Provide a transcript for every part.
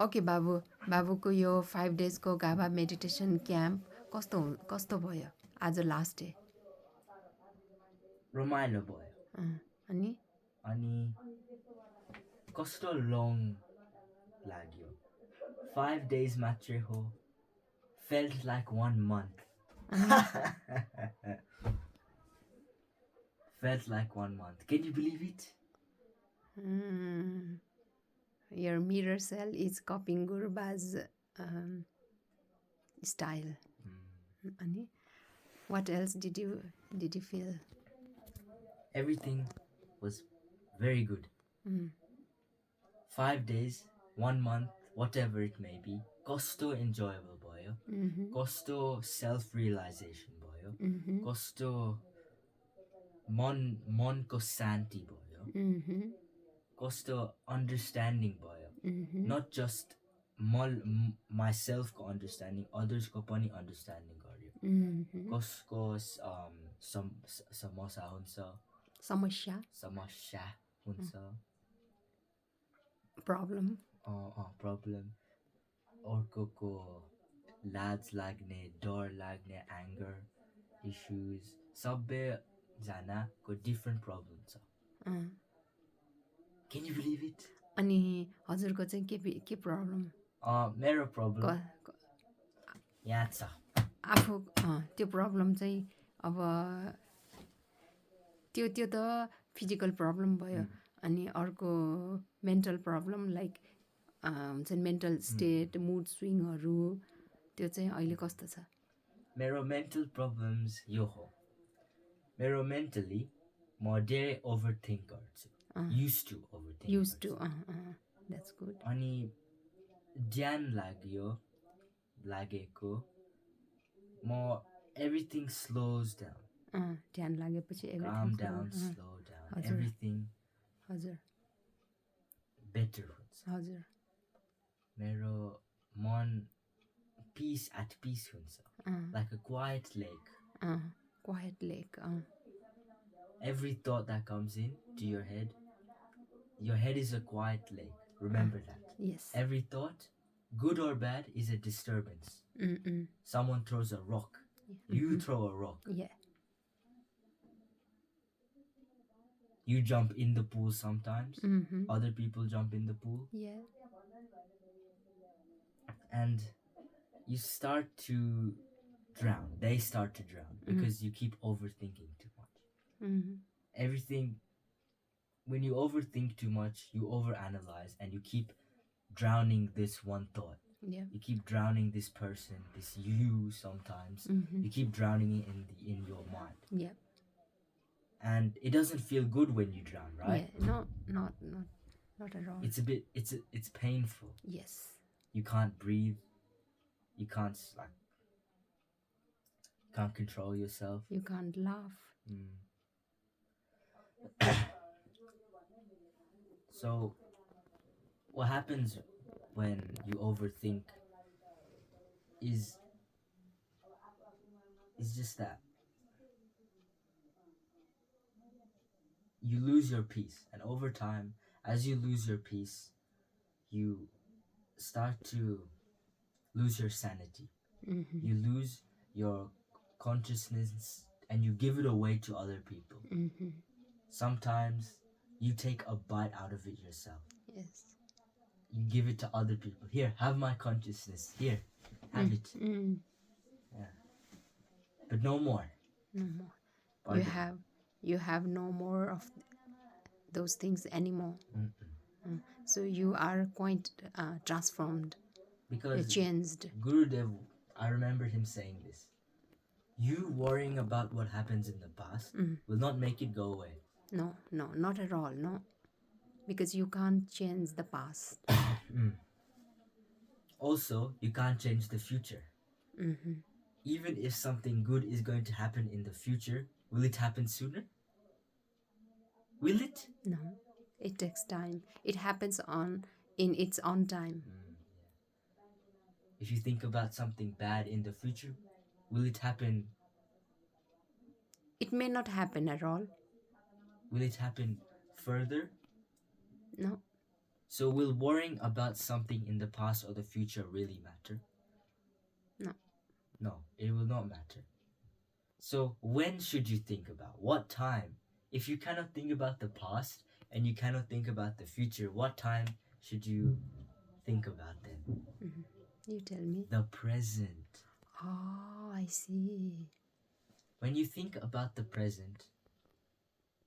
Okay बाबुको यो 5 डेजको गाभा मेडिटेसन क्याम्प कस्तो भयो आज लास्ट डे रमाइलो भयो अनि कस्तो लङ लाग्यो 5 days मात्रै हो felt like 1 month felt like 1 month can you believe it your mirror cell is copying Guruba's style अनि what else did you feel everything was very good 5 days 1 month whatever it may be कस्तो enjoyable भयो कस्तो self realization भयो कस्तो मनको शान्ति भयो कस्तो understanding भयो not just myself को understanding others को पनि understanding गर्यो कसको समस्या हुन्छ problem अर्कोको लाज लाग्ने डर लाग्ने anger issues सबैजनाको different problem छ can you believe it अनि हजुरको चाहिँ के प्रब्लम मेरो प्रब्लम यहाँ छ आफू त्यो प्रब्लम चाहिँ अब त्यो त फिजिकल प्रब्लम भयो अनि अर्को मेन्टल प्रब्लम लाइक हुन्छ नि मेन्टल स्टेट मुड स्विङहरू त्यो चाहिँ अहिले कस्तो छ मेरो मेन्टल प्रब्लम्स यो हो मेरो मेन्टली म धेरै ओभरथिङ्क गर्छु used to that's good अनि ध्यान लागेको म everything slows down ध्यान लागेपछि calm down slow down everything हजुर better हुन्छ हजुर मेरो मन at peace हुन्छ like a quiet lake every thought that comes in to your head is a quiet lake remember that yes every thought good or bad is a disturbance someone throws a rock you throw a rock you jump in the pool sometimes other people jump in the pool and you start to drown they start to drown because you keep overthinking too much everything when you overthink too much you overanalyze and you keep drowning this one thought you keep drowning this person this you sometimes you keep drowning it in your mind and it doesn't feel good when you drown right not at all it's painful yes you can't breathe you can't control yourself you can't laugh so what happens when you overthink is just that you lose your peace and over time as you lose your peace you start to lose your sanity you lose your consciousness and you give it away to other people sometimes you take a bite out of it yourself yes you give it to other people here have my consciousness here have it but no more you have no more of those things anymore so you are quite transformed because changed Gurudev I remember him saying this you worrying about what happens in the past will not make it go away no not at all no because you can't change the past also you can't change the future even if something good is going to happen in the future will it happen sooner will it no it takes time it happens in its own time if you think about something bad in the future will it happen it may not happen at all will it happen further no So will worrying about something in the past or the future really matter? No. No, it will not matter. So when should you think about? What time? If you cannot think about the past and you cannot think about the future, what time should you think about then? You tell me. The present. Oh, I see. When you think about the present,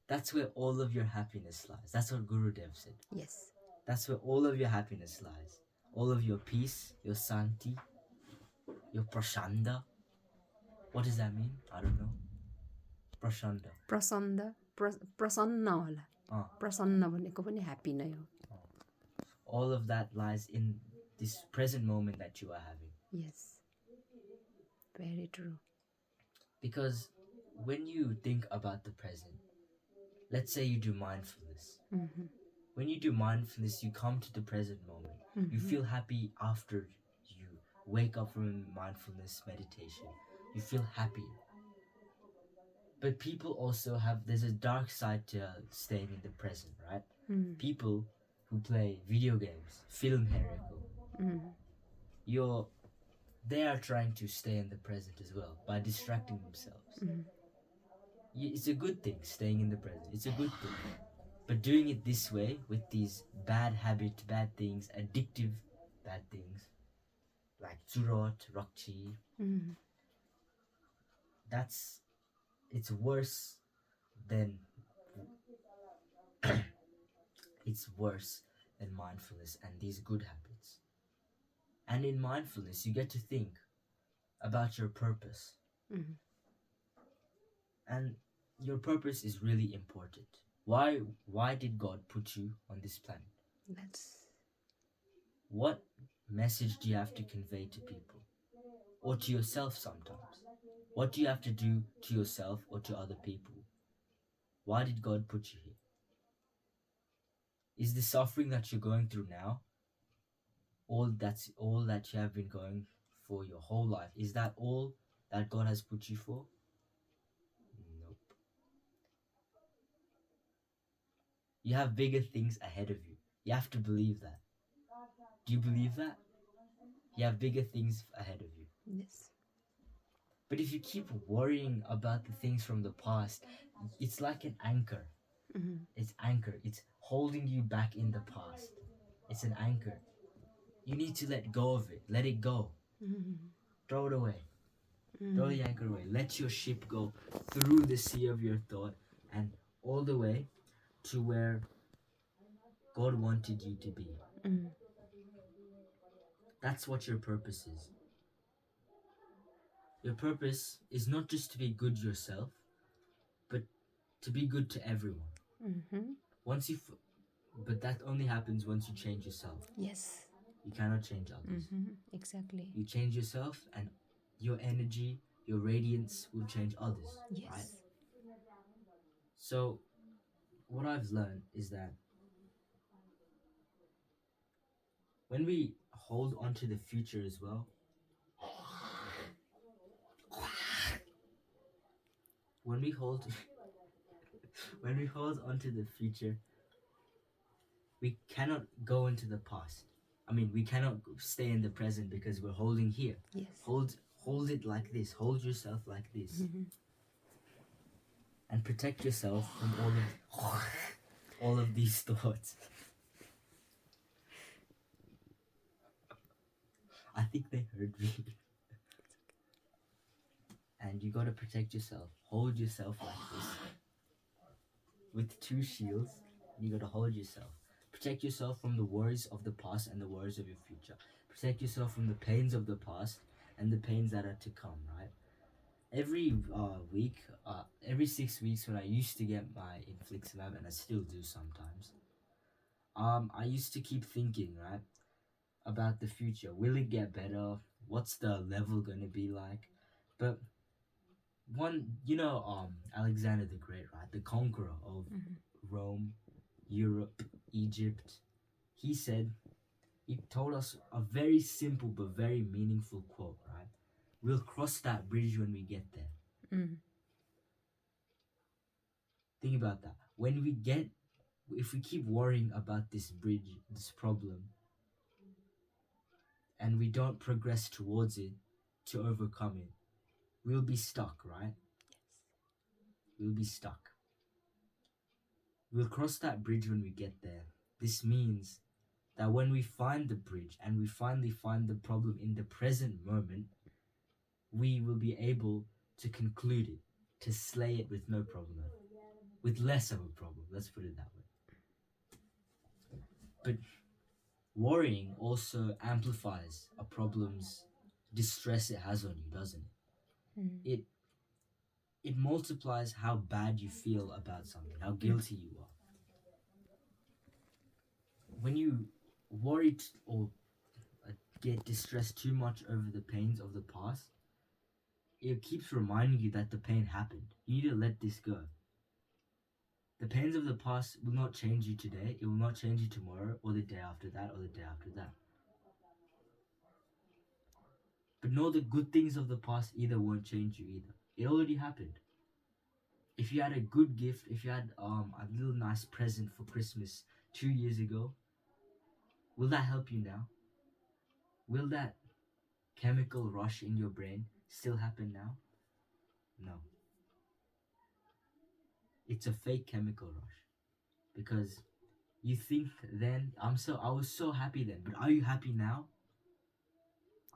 that's where all of your happiness lies. That's what Gurudev said. Yes. That's where all of your happiness lies. All of your peace, your santi, your prashanda. What does that mean? I don't know. Prashanda. प्रसन्न होला. प्रसन्न भनेको पनि happy नै हो. All of that lies in this present moment that you are having. Yes. Very true. Because when you think about the present, let's say you do mindfulness. When you do mindfulness, you come to the present moment. You feel happy after you wake up from mindfulness meditation. You feel happy. But people also there's a dark side to staying in the present, right? People who play video games, film they are trying to stay in the present as well by distracting themselves. It's a good thing, staying in the present. It's a good thing. But doing it this way, with these bad habits, bad things, addictive bad things, like churot, rakchi, it's worse than mindfulness and these good habits. And in mindfulness, you get to think about your purpose. And your purpose is really important. Why did God put you on this planet? What message do you have to convey to people? Or to yourself sometimes? What do you have to do to yourself or to other people? Why did God put you here? Is the suffering that you're going through now all that you have been going for your whole life? Is that all that God has put you for? Nope. You have bigger things ahead of you. You have to believe that. Do you believe that? You have bigger things ahead of you. Yes. But if you keep worrying about the things from the past, it's like an anchor. It's anchor. It's holding you back in the past. It's an anchor. You need to let go of it. Let it go. Throw it away. Throw the anchor away. Let your ship go through the sea of your thought and all the way to where God wanted you to be. That's what your purpose is. Your purpose is not just to be good yourself, but to be good to everyone. But that only happens once you change yourself. Yes. You cannot change others. Exactly. You change yourself and your energy, your radiance will change others. Yes. Right? So what I've learned is that when we hold on to the future as well, when we hold on to the future, we cannot go into the past. I mean, we cannot stay in the present because we're holding here. Yes. Hold it like this. Hold yourself like this. And protect yourself from all of these thoughts. I think they heard me. And you gotta protect yourself. Hold yourself like this. With two shields, you gotta hold yourself. Protect yourself from the worries of the past and the worries of your future. Protect yourself from the pains of the past and the pains that are to come, right? Every week, every 6 weeks when I used to get my infliximab, and I still do sometimes, I used to keep thinking, right, about the future. Will it get better? What's the level gonna be like? But Alexander the Great, right, the conqueror of Rome, Europe, Egypt, he told us a very simple but very meaningful quote, right? We'll cross that bridge when we get there. Think about that. When we get if we keep worrying about this bridge, this problem, and we don't progress towards it to overcome it, we'll be stuck, right? We'll be stuck. We'll cross that bridge when we get there. This means that when we find the bridge and we finally find the problem in the present moment, we will be able to conclude it, to slay it with no problem, with less of a problem. Let's put it that way. But worrying also amplifies a problem's distress it has on you, doesn't it? Mm. It multiplies how bad you feel about something, how guilty you are. When you worry or get distressed too much over the pains of the past, it keeps reminding you that the pain happened. You need to let this go. The pains of the past will not change you today, it will not change you tomorrow, or the day after that, or the day after that. But know the good things of the past either won't change you either. It already happened. If you had a good gift, if you had a little nice present for Christmas 2 years ago, will that help you now? Will that chemical rush in your brain still happen now? No. It's a fake chemical rush. Because you think then, I was so happy then, but are you happy now?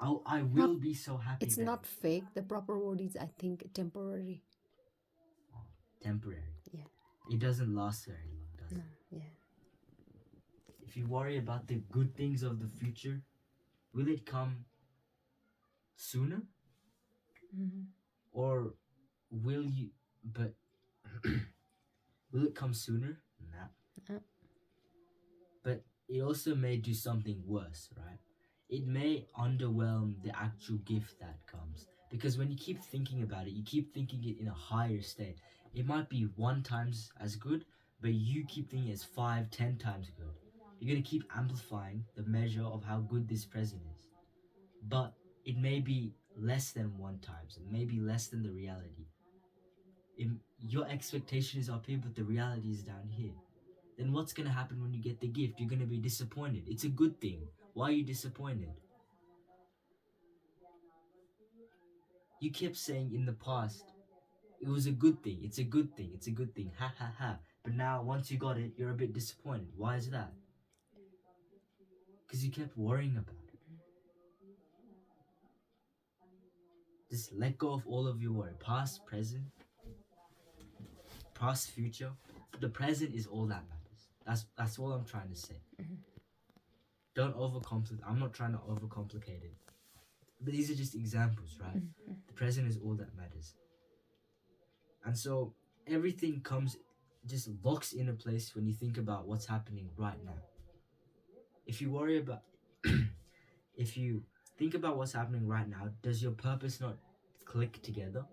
I will be so happy It's then. not fake. The proper word is, I think, temporary. Oh, temporary. Yeah. It doesn't last very long, does it? Yeah. If you worry about the good things of the future, will it come sooner? Mm-hmm. Or will you, but will it come sooner? Nah. But it also may do something worse, right? It may underwhelm the actual gift that comes. Because when you keep thinking about it, you keep thinking it in a higher state. It might be 1 times as good, but you keep thinking it's 5, 10 times good. You're going to keep amplifying the measure of how good this present is. But it may be less than 1 times, it may be less than the reality. Your expectation is up here, but the reality is down here. Then what's going to happen when you get the gift? You're going to be disappointed. It's a good thing. Why are you disappointed? You kept saying in the past, it was a good thing, it's a good thing, it's a good thing, ha ha ha. But now, once you got it, you're a bit disappointed. Why is that? Because you kept worrying about it. Just let go of all of your worry. Past, present, past, future. The present is all that matters. That's all I'm trying to say. Don't overcomplicate. I'm not trying to overcomplicate it. But these are just examples, right? The present is all that matters. And so everything just locks in a place when you think about what's happening right now. If you worry about, if you think about what's happening right now, does your purpose not click together?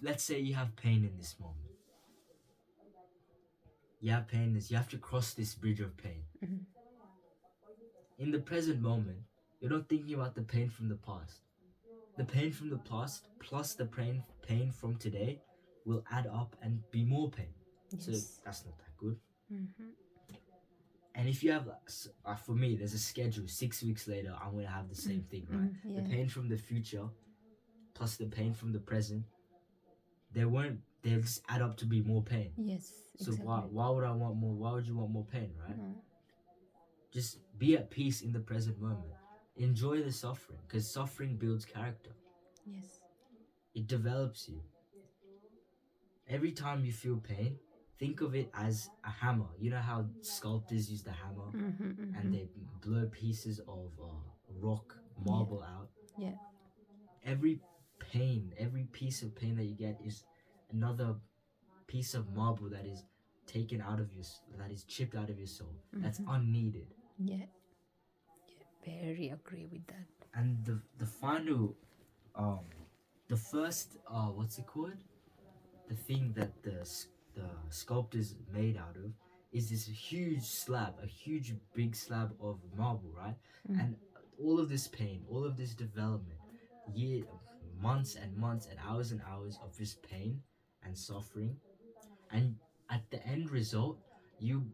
Let's say you have pain in this moment. You have pain, you have to cross this bridge of pain. In the present moment, you're not thinking about the pain from the past. The pain from the past plus the pain from today will add up and be more pain. Yes. So that's not that good. And if you have, for me, there's a schedule. 6 weeks later, I'm going to have the same thing, right? Yeah. The pain from the future plus the pain from the present, they'll just add up to be more pain. Yes, so exactly. why would I want more? Why would you want more pain, right? Just be at peace in the present moment. Enjoy the suffering, because suffering builds character. Yes. It develops you. Every time you feel pain, think of it as a hammer. You know how sculptors use the hammer and they blow pieces of rock, marble out? Yeah. Every pain, every piece of pain that you get is another piece of marble that is taken out of that is chipped out of your soul. That's unneeded. Yeah. Very agree with that. And the final, the first, what's it called? The thing that the sculptors made out of is this huge slab, a huge big slab of marble, right? And all of this pain, all of this development, months and months and hours of this pain and suffering and at the end result, you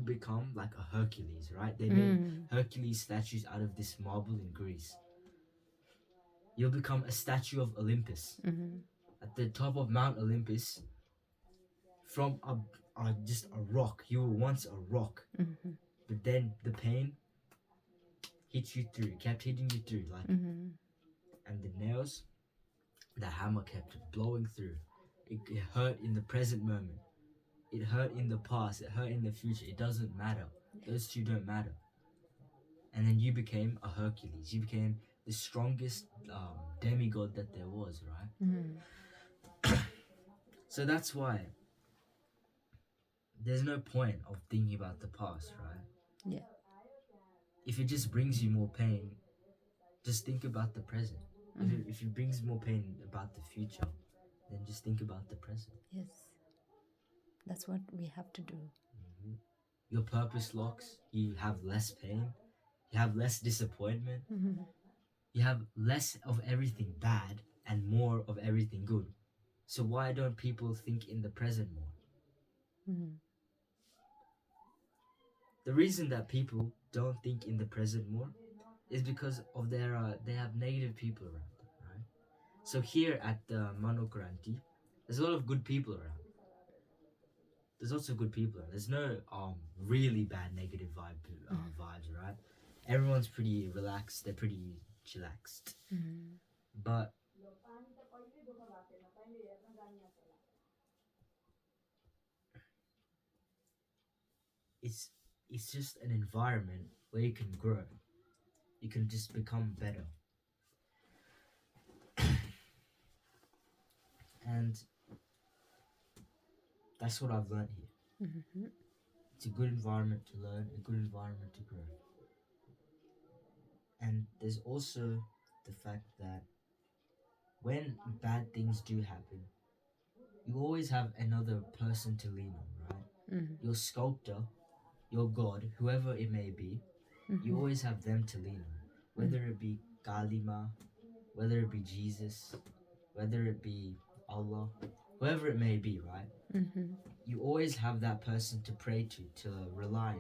become like a Hercules, right? They made Hercules statues out of this marble in Greece. You'll become a statue of Olympus. At the top of Mount Olympus, from just a rock. You were once a rock, but then the pain hit you through, kept hitting you through, like, and the nails, the hammer kept blowing through. It hurt in the present moment. It hurt in the past. It hurt in the future. It doesn't matter. Those two don't matter. And then you became a Hercules. You became the strongest demigod that there was, right? So that's why there's no point of thinking about the past, right? Yeah. If it just brings you more pain, just think about the present. If it brings more pain about the future, then just think about the present. Yes. That's what we have to do. Your purpose locks, you have less pain, you have less disappointment, you have less of everything bad and more of everything good. So why don't people think in the present more? The reason that people don't think in the present more is because of they have negative people around them, right? So here at the Manokranti, there's a lot of good people around. There's also good people around. There's no really bad negative vibes, right? Everyone's pretty relaxed. They're pretty chillaxed. But it's just an environment where you can grow. You can just become better. And that's what I've learned here. It's a good environment to learn, a good environment to grow. And there's also the fact that when bad things do happen, you always have another person to lean on, right? Your sculptor, your god, whoever it may be, you always have them to lean on. Whether it be Kalima, whether it be Jesus, whether it be Allah, whoever it may be, right? You always have that person to pray to rely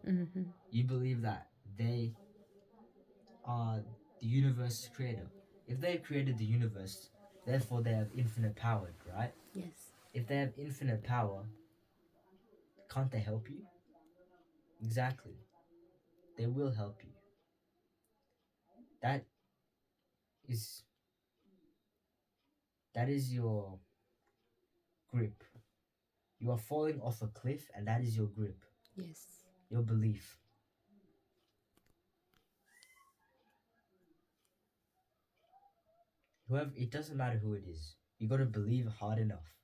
on. You believe that they are the universe's creator. If they created the universe, therefore they have infinite power, right? Yes. If they have infinite power, can't they help you? Exactly. They will help you. That is your grip. You are falling off a cliff, and that is your grip. Yes. Your belief. Whoever, it doesn't matter who it is. You gotta believe hard enough.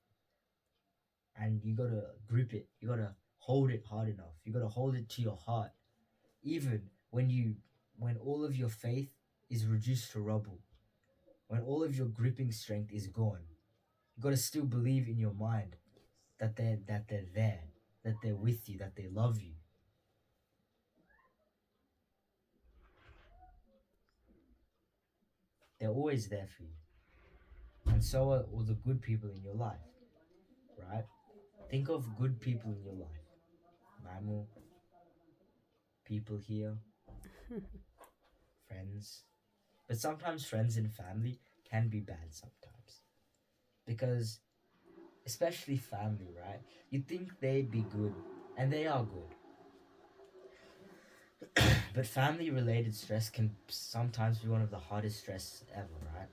And you gotta grip it. You gotta hold it hard enough. You gotta hold it to your heart. Even when all of your faith is reduced to rubble. When all of your gripping strength is gone. You gotta still believe in your mind that they're there, that they're with you, that they love you. They're always there for you. And so are all the good people in your life, right? Think of good people in your life. Mamu, people here, friends. But sometimes friends and family can be bad sometimes. Because, especially family, right? You think they'd be good, and they are good. But family related stress can sometimes be one of the hardest stress ever, right?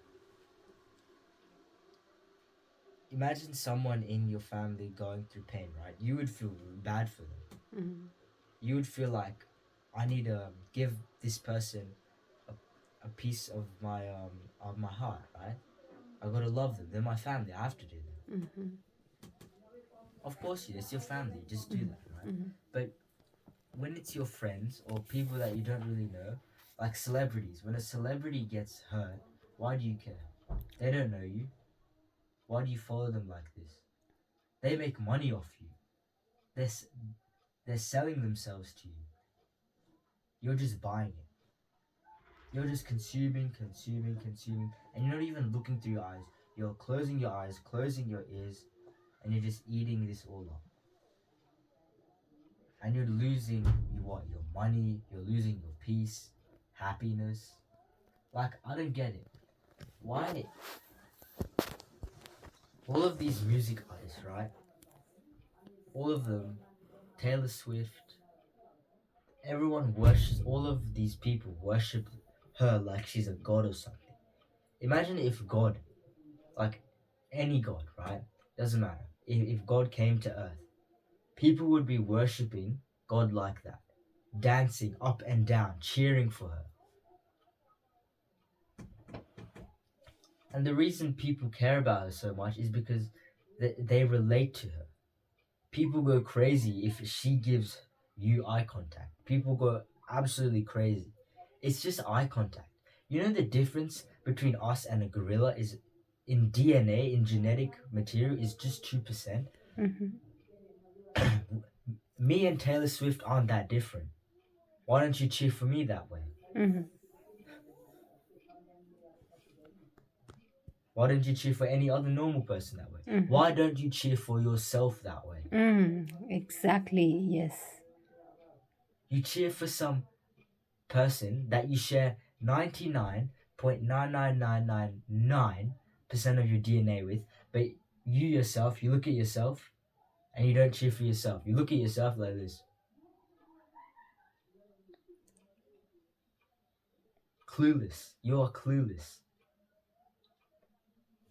Imagine someone in your family going through pain, right? You would feel bad for them. You would feel like, I need to give this person a piece of my heart, right? I gotta love them. They're my family. I have to do that. Of course, it's your family. Just do that, right? But when it's your friends or people that you don't really know, like celebrities, when a celebrity gets hurt, why do you care? They don't know you. Why do you follow them like this? They make money off you. They're selling themselves to you. You're just buying it. You're just consuming, and you're not even looking through your eyes. You're closing your eyes, closing your ears, and you're just eating this all up. And you're losing your money, you're losing your peace, happiness. Like, I don't get it. Why? All of these music artists, right? All of them, Taylor Swift, everyone worships, all of these people worship her like she's a god or something. Imagine if God, like any god, right? Doesn't matter. If God came to earth, people would be worshipping God like that, dancing up and down, cheering for her. And the reason people care about her so much is because they relate to her. People go crazy if she gives you eye contact. People go absolutely crazy. It's just eye contact. You know the difference between us and a gorilla is in DNA, in genetic material, is just 2%. Me and Taylor Swift aren't that different. Why don't you cheer for me that way? Why don't you cheer for any other normal person that way? Why don't you cheer for yourself that way? Exactly, yes. You cheer for some person that you share 99.99999% of your DNA with, but you yourself, you look at yourself and you don't cheer for yourself. You look at yourself like this. Clueless. You are clueless.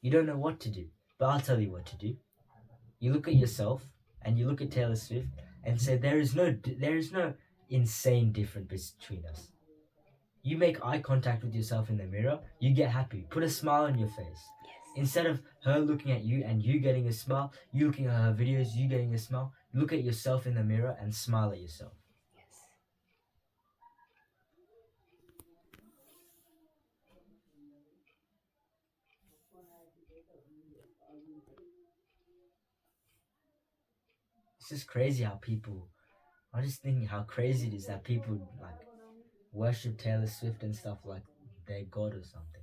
You don't know what to do, but I'll tell you what to do. You look at yourself and you look at Taylor Swift and say there is no insane difference between us. You make eye contact with yourself in the mirror, you get happy. Put a smile on your face. Yes. Instead of her looking at you and you getting a smile, you looking at her videos, you getting a smile, look at yourself in the mirror and smile at yourself. Yes. It's just crazy how people, I'm just thinking how crazy it is that people like worship Taylor Swift and stuff like they're God or something,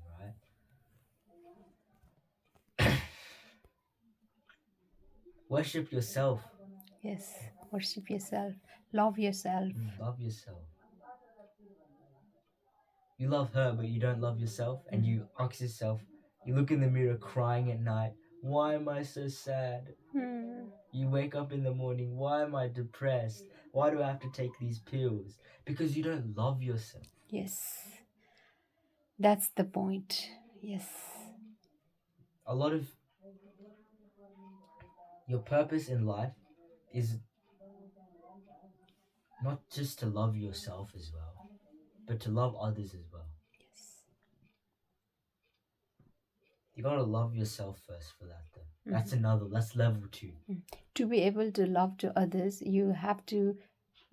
right? Worship yourself. Yes. Worship yourself. Love yourself. Love yourself. You love her, but you don't love yourself, and you ask yourself, you look in the mirror crying at night, why am I so sad? You wake up in the morning, why am I depressed? Why do I have to take these pills? Because you don't love yourself. Yes. That's the point. Yes. A lot of your purpose in life is not just to love yourself as well, but to love others as well. Yes. You gotta love yourself first for that though. That's level 2. To be able to love to others, you have to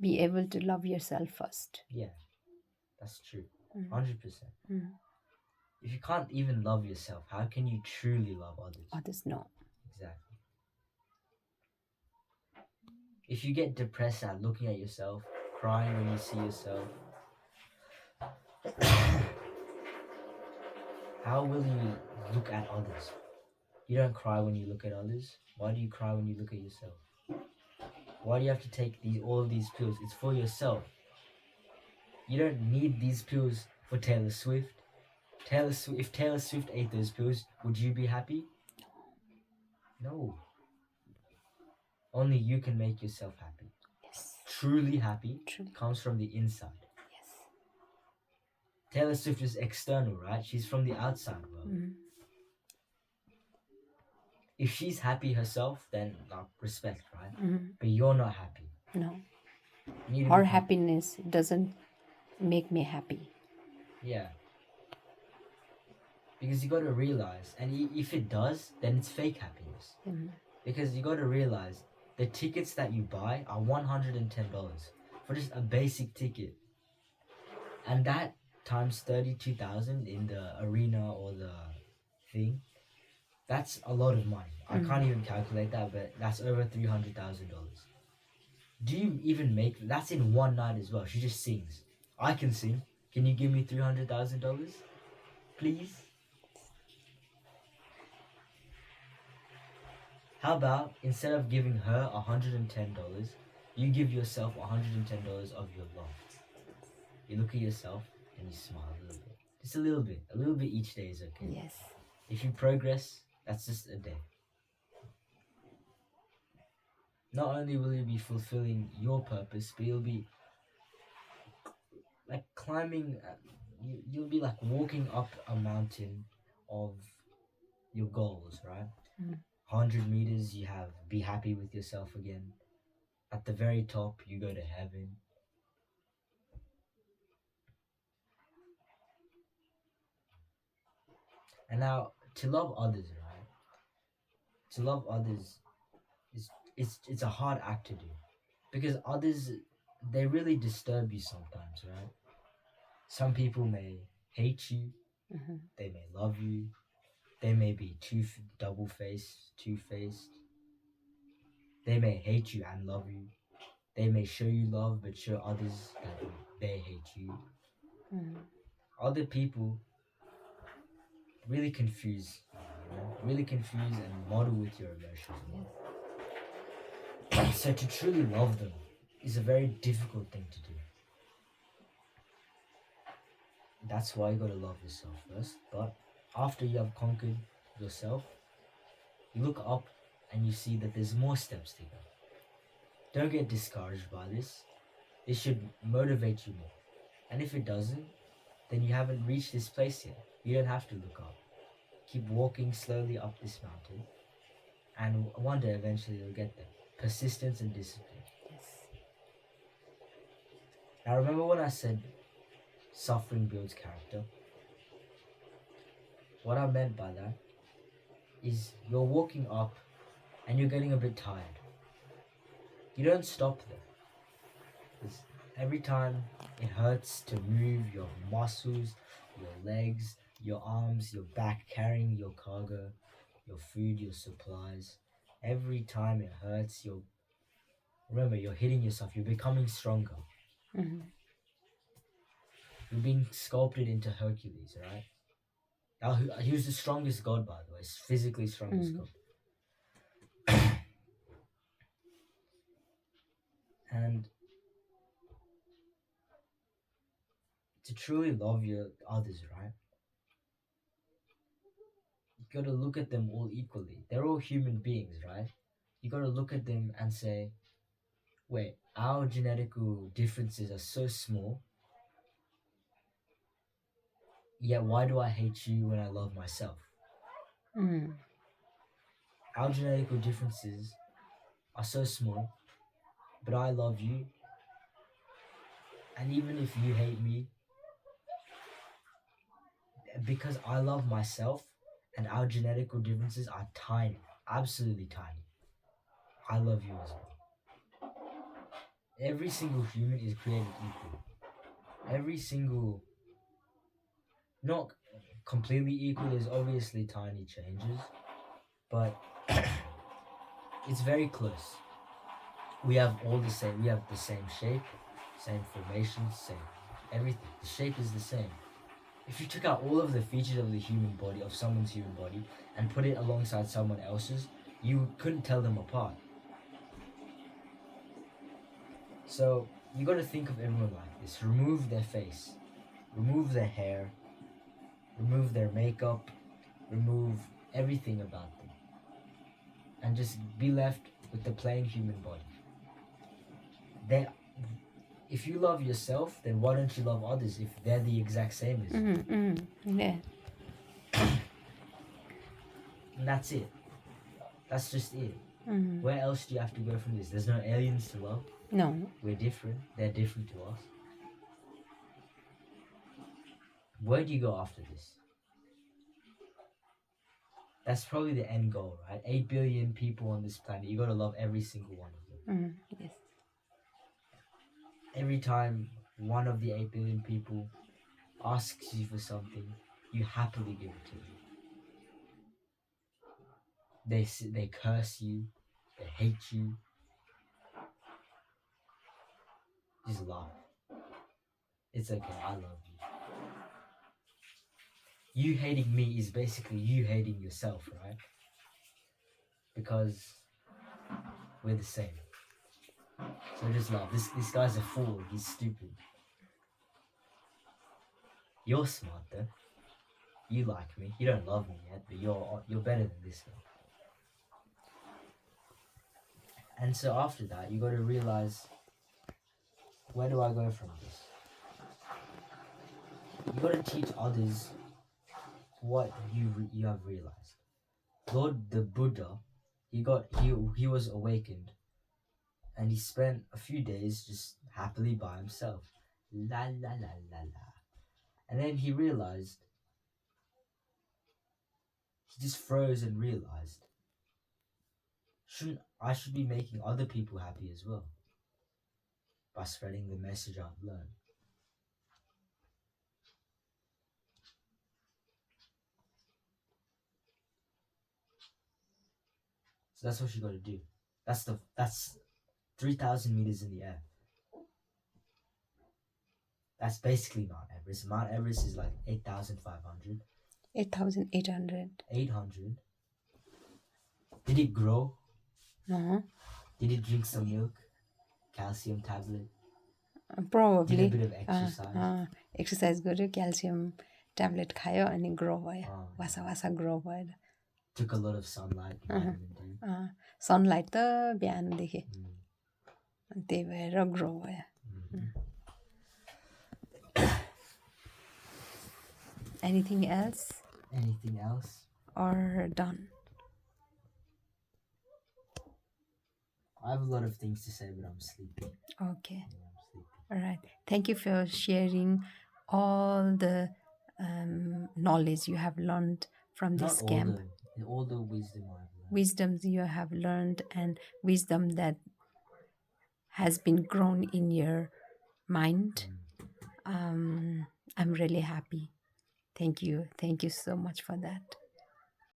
be able to love yourself first. Yeah, that's true. 100%. If you can't even love yourself, how can you truly love others? Others, no. Exactly. If you get depressed at looking at yourself, crying when you see yourself, how will you look at others? You don't cry when you look at others. Why do you cry when you look at yourself? Why do you have to take all of these pills? It's for yourself. You don't need these pills for Taylor Swift. If Taylor Swift ate those pills, would you be happy? No. Only you can make yourself happy. Yes. Truly happy Truly. comes from the inside. Yes. Taylor Swift is external, right? She's from the outside world. If she's happy herself, then respect, right? But you're not happy. No. Her happiness doesn't make me happy. Yeah. Because you got to realize, and if it does, then it's fake happiness. Because you got to realize, the tickets that you buy are $110 for just a basic ticket. And that times 32,000 in the arena or the thing, that's a lot of money. I can't even calculate that, but that's over $300,000. Do you even make that's in one night as well? She just sings. I can sing. Can you give me $300,000, please? How about instead of giving her $110, you give yourself $110 of your love. You look at yourself and you smile a little bit. Just a little bit each day is okay. Yes. If you progress, that's just a day. Not only will you be fulfilling your purpose, but you'll be like climbing, you'll be like walking up a mountain of your goals, right? 100 meters, you have be happy with yourself again. At the very top, you go to heaven. And now, to love others, right? To love others is it's a hard act to do, because others, they really disturb you sometimes, right? Some people may hate you, they may love you, they may be two-faced. They may hate you and love you. They may show you love but show others that they hate you. Other people really confuse, really confuse and model with your emotions. So to truly love them is a very difficult thing to do. That's why you gotta love yourself first. But after you have conquered yourself, you look up and you see that there's more steps to go. Don't get discouraged by this. It should motivate you more. And if it doesn't, then you haven't reached this place yet. You don't have to look up. Keep walking slowly up this mountain, and one day eventually you'll get there. Persistence and discipline. Yes. Now remember when I said suffering builds character? What I meant by that is you're walking up and you're getting a bit tired. You don't stop there. Because every time it hurts to move your muscles, your legs, your arms, your back, carrying your cargo, your food, your supplies. Every time it hurts, remember, you're hitting yourself. You're becoming stronger. You're being sculpted into Hercules, right? Now, he was the strongest god, by the way. Physically strongest god. And to truly love your others, right? You gotta look at them all equally. They're all human beings, right? You gotta look at them and say, wait, our genetical differences are so small, yet why do I hate you when I love myself? Our genetical differences are so small, but I love you, and even if you hate me, because I love myself and our genetical differences are tiny, absolutely tiny, I love you as well. Every single human is created equal. Every single, not completely equal, there's obviously tiny changes, but it's very close. We have all the same, we have the same shape, same formation, same everything. The shape is the same. If you took out all of the features of the human body, of someone's human body, and put it alongside someone else's, you couldn't tell them apart. So you got to think of everyone like this. Remove their face, remove their hair, remove their makeup, remove everything about them, and just be left with the plain human body. If you love yourself, then why don't you love others if they're the exact same as you? Yeah. And that's it. That's just it. Where else do you have to go from this? There's no aliens to love. No. We're different. They're different to us. Where do you go after this? That's probably the end goal, right? 8 billion people on this planet. You gotta love every single one of them. Yes. Every time one of the 8 billion people asks you for something, you happily give it to them. They curse you, they hate you. Just laugh. It's okay, I love you. You hating me is basically you hating yourself, right? because we're the same. So just laugh. This guy's a fool. He's stupid. You're smart though. You like me. You don't love me yet, but you're better than this guy. And so after that, you got to realize, where do I go from this? You got to teach others what you have realized. Lord the Buddha, he was awakened, and he spent a few days just happily by himself. La la la la la. And then he realized, he just froze and realized, I should be making other people happy as well by spreading the message I've learned. So that's what you got to do. That's 3,000 meters in the air. That's basically Mount Everest. Mount Everest is like 8,500. 8,800. 800. Did it grow? Uh-huh. Did it drink some milk? Calcium tablet? Probably. Did a bit of exercise? Exercise गर्यो, calcium tablet खायो अनि grow भयो, वासा वासा grow भएर. Took a lot of sunlight, vitamin D. Sunlight त बिहानदेखि, त्यही भएर grow भयो. Anything else? Anything else? Or done? I have a lot of things to say, but I'm sleepy. Okay. Yeah, I'm sleepy. All right. Thank you for sharing all the knowledge you have learned from this camp. All the wisdom I've learned. Wisdoms you have learned, and wisdom that has been grown in your mind. I'm really happy. Thank you. Thank you so much for that.